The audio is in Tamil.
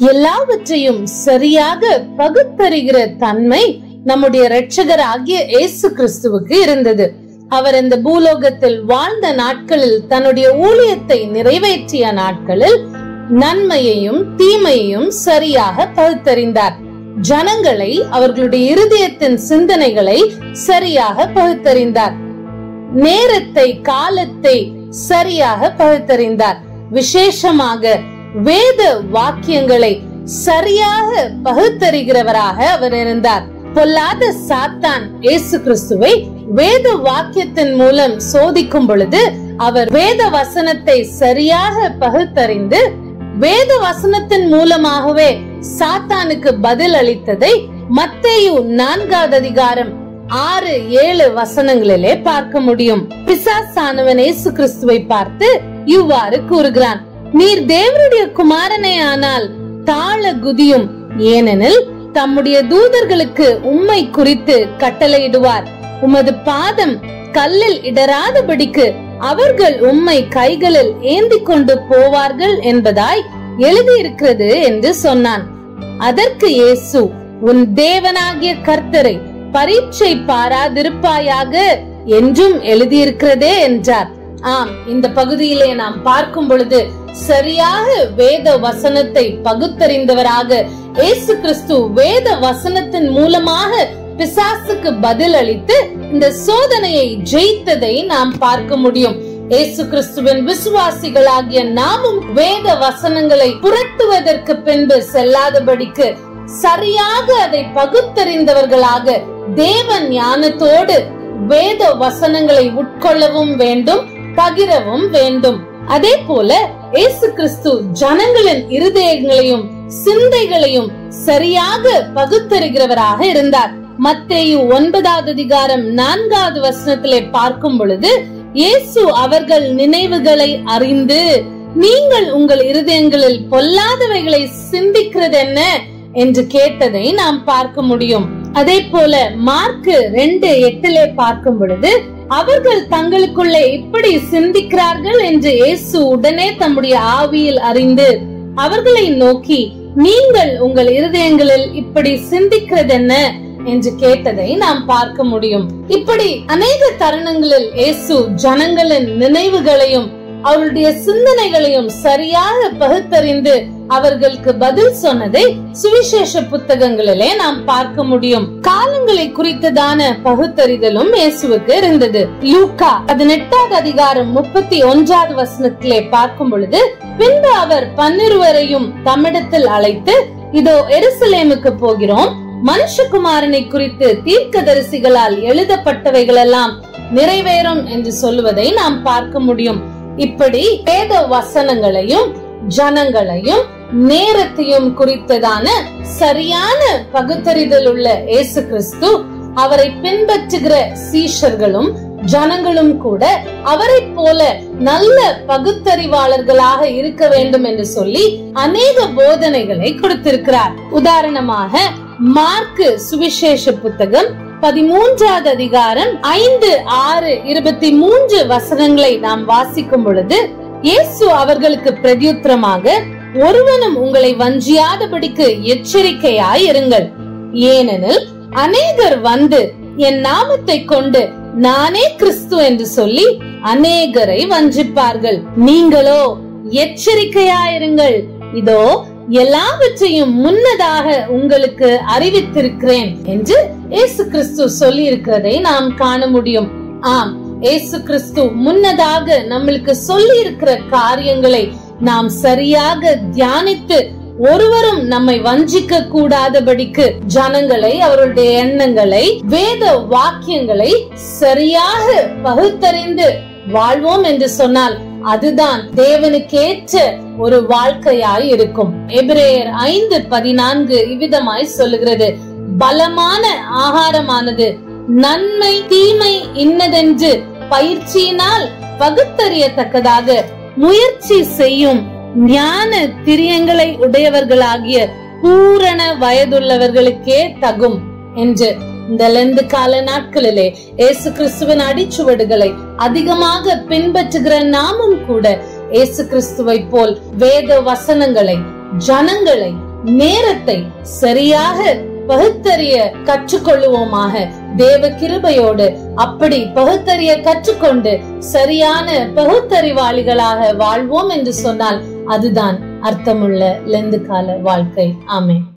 எல்லாவற்றையும் சரியாக பகுத்தறிகிற தன்மை நம்முடைய இரட்சகராகிய இயேசு கிறிஸ்துவுக்கு இருந்தது. அவர் இந்த பூலோகத்தில் வாழ்ந்த நாட்களில், தன்னுடைய ஊழியத்தை நிறைவேற்றிய நாட்களில் நன்மையையும் தீமையையும் சரியாக பகுத்தறிந்தார். ஜனங்களை, அவர்களுடைய இருதயத்தின் சிந்தனைகளை சரியாக பகுத்தறிந்தார். நேரத்தை, காலத்தை சரியாக பகுத்தறிந்தார். விசேஷமாக வேத வாக்கியங்களை சரியாக பகுத்தறிகிறவராக அவர் இருந்தார். பொல்லாத சாத்தான் இயேசு கிறிஸ்துவை வேத வாக்கியத்தின் மூலம் சோதிக்கும் பொழுது, அவர் வேத வசனத்தை சரியாக பகுத்தறிந்து வேத வசனத்தின் மூலமாகவே சாத்தானுக்கு பதில் அளித்ததை மத்தேயு 4வது அதிகாரம் 6-7 வசனங்களிலே பார்க்க முடியும். பிசாசானவன் இயேசு கிறிஸ்துவை பார்த்து இவ்வாறு கூறுகிறான், நீர் தேவனுடைய குமாரனே ஆனால் தாழ குதியும், ஏனெனில் தம்முடைய தூதர்களுக்கு உம்மை குறித்து கட்டளையிடுவார். உமது பாதம் கல்லில் இடராதபடிக்கு அவர்கள் உம்மை கைகளில் ஏந்தி கொண்டு போவார்கள் என்பதாய் எழுதியிருக்கிறது என்று சொன்னான். அதற்கு இயேசு, உன் தேவனாகிய கர்த்தரை பரீட்சை பாராதிருப்பாயாக என்றும் எழுதியிருக்கிறதே என்றார். ஆம், இந்த பகுதியிலே நாம் பார்க்கும் பொழுது சரியாக வேத வசனத்தை பகுத்தறிந்தவராக இயேசு கிறிஸ்து வேத வசனத்தின் மூலமாக பிசாசுக்கு பதில் அளித்து இந்த சோதனையை ஜெயித்ததை நாம் பார்க்க முடியும். இயேசு கிறிஸ்துவின் விசுவாசிகளாகிய நாமும் வேத வசனங்களை புரட்டுவதற்கு பின்பு செல்லாதபடிக்கு சரியாக அதை பகுத்தறிந்தவர்களாக தேவ ஞானத்தோடு வேத வசனங்களை உட்கொள்ளவும் வேண்டும், பகிரவும் வேண்டும். அதே போல இயேசு கிறிஸ்து ஜனங்களின் இருதயங்களையும் சிந்தைகளையும் சரியாக பகுத்தறிகிறவராக இருந்தார். மத்தேயு 9வது அதிகாரம் 4வது வசனத்திலே பார்க்கும் பொழுது, இயேசு அவர்கள் நினைவுகளை அறிந்து, நீங்கள் உங்கள் இருதயங்களில் பொல்லாதவைகளை சிந்திக்கிறது என்ன என்று கேட்டதை நாம் பார்க்க முடியும். அதே போல மார்க் 2:8 பார்க்கும் பொழுது, அவர்கள் தங்களுக்குள்ளே இப்படி சிந்திக்கிறார்கள் என்று இயேசு உடனே தம்முடைய ஆவியில் அறிந்து அவர்களை நோக்கி, நீங்கள் உங்கள் இருதயங்களில் இப்படி சிந்திக்கிறது என்ன என்று கேட்டதை நாம் பார்க்க முடியும். இப்படி அநேக தருணங்களில் இயேசு ஜனங்களின் நினைவுகளையும் அவருடைய சிந்தனைகளையும் சரியாக பகுத்தறிந்து அவர்களுக்கு பதில் சொன்னதை சுவிசேஷ புத்தகங்களிலே நாம் பார்க்க முடியும். காலங்களை குறித்ததான பகுத்தறிதலும் இயேசுவுக்கு இருந்தது. லூக்கா 18வது அதிகாரம் 31வது வசனத்திலே பார்க்கும் பொழுது, பின்பு அவர் 12 தம்மிடத்தில் அழைத்து, இதோ எருசலேமுக்கு போகிறோம், மனுஷகுமாரனை குறித்து தீர்க்கதரிசிகளால் எழுதப்பட்டவைகள் எல்லாம் நிறைவேறும் என்று சொல்லுவதை நாம் பார்க்க முடியும். இப்படி வேத வசனங்களையும் ஜனங்களையும் நேரத்தையும் குறித்ததான சரியான பகுத்தறிதல் உள்ள இயேசு கிறிஸ்து, அவரை பின்பற்றுகிற சீஷர்களும் ஜனங்களும் கூட அவரை போல நல்ல பகுத்தறிவாளர்களாக இருக்க வேண்டும் என்று சொல்லி அநேக போதனைகளை கொடுத்திருக்கிறார். உதாரணமாக மார்க் சுவிசேஷ புத்தகம் 13வது அதிகாரம் 5, 6, 23 வசனங்களை நாம் வாசிக்கும் பொழுது, இயேசு அவர்களுக்கு பிரதியுத்தரமாக, ஒருவனும் உங்களை வஞ்சியாதபடிக்கு எச்சரிக்கையாய் இருங்கள், ஏனெனில் அநேகர் வந்து என் நாமத்தை கொண்டு நானே கிறிஸ்து என்று சொல்லி அநேகரை வஞ்சிப்பார்கள். நீங்களோ எச்சரிக்கையாயிருங்கள், இதோ எல்லாவற்றையும் முன்னதாக உங்களுக்கு அறிவித்திருக்கிறேன் என்று இயேசு கிறிஸ்து சொல்லி இருக்கிறதை நாம் காண முடியும். ஆம், இயேசு கிறிஸ்து முன்னதாக நம்மளுக்கு சொல்லி இருக்கிற காரியங்களை நாம் சரியாக தியானித்து ஒருவரும் நம்மை வஞ்சிக்க கூடாதபடிக்கு ஜனங்களை, அவருடைய எண்ணங்களை, வேத வாக்கியங்களை சரியாக பகுத்தறிந்து வாழ்வோம் என்று சொன்னால் அதுதான் தேவனுக்கேற்ற ஒரு வாழ்க்கையாய் இருக்கும். எபிரேயர் 5:14 இவ்விதமாய் சொல்லுகிறது, பலமான ஆகாரமானது நன்மை தீமை இன்னதென்று பயிற்சியினால் பகுத்தறியத்தக்கதாக முயற்சி செய்யும் ஞான திரியங்களை உடையவர்களாகிய பூரண வயதுள்ளவர்களுக்கே தகும் என்று. இந்த லெந்து கால நாட்களிலே இயேசு கிறிஸ்துவின் அடிச்சுவடுகளை அதிகமாக பின்பற்றுகிற நாமும் கூட இயேசு கிறிஸ்துவை போல் வேத வசனங்களை, ஜனங்களை நேரத்தை சரியாக பகுத்தறிய கற்றுக்கொள்ளுவோமாக. தேவ கிருபையோடு அப்படி பகுத்தறிய கற்றுக்கொண்டு சரியான பகுத்தறிவாளிகளாக வாழ்வோம் என்று சொன்னால் அதுதான் அர்த்தமுள்ள லெந்து கால வாழ்க்கை. ஆமென்.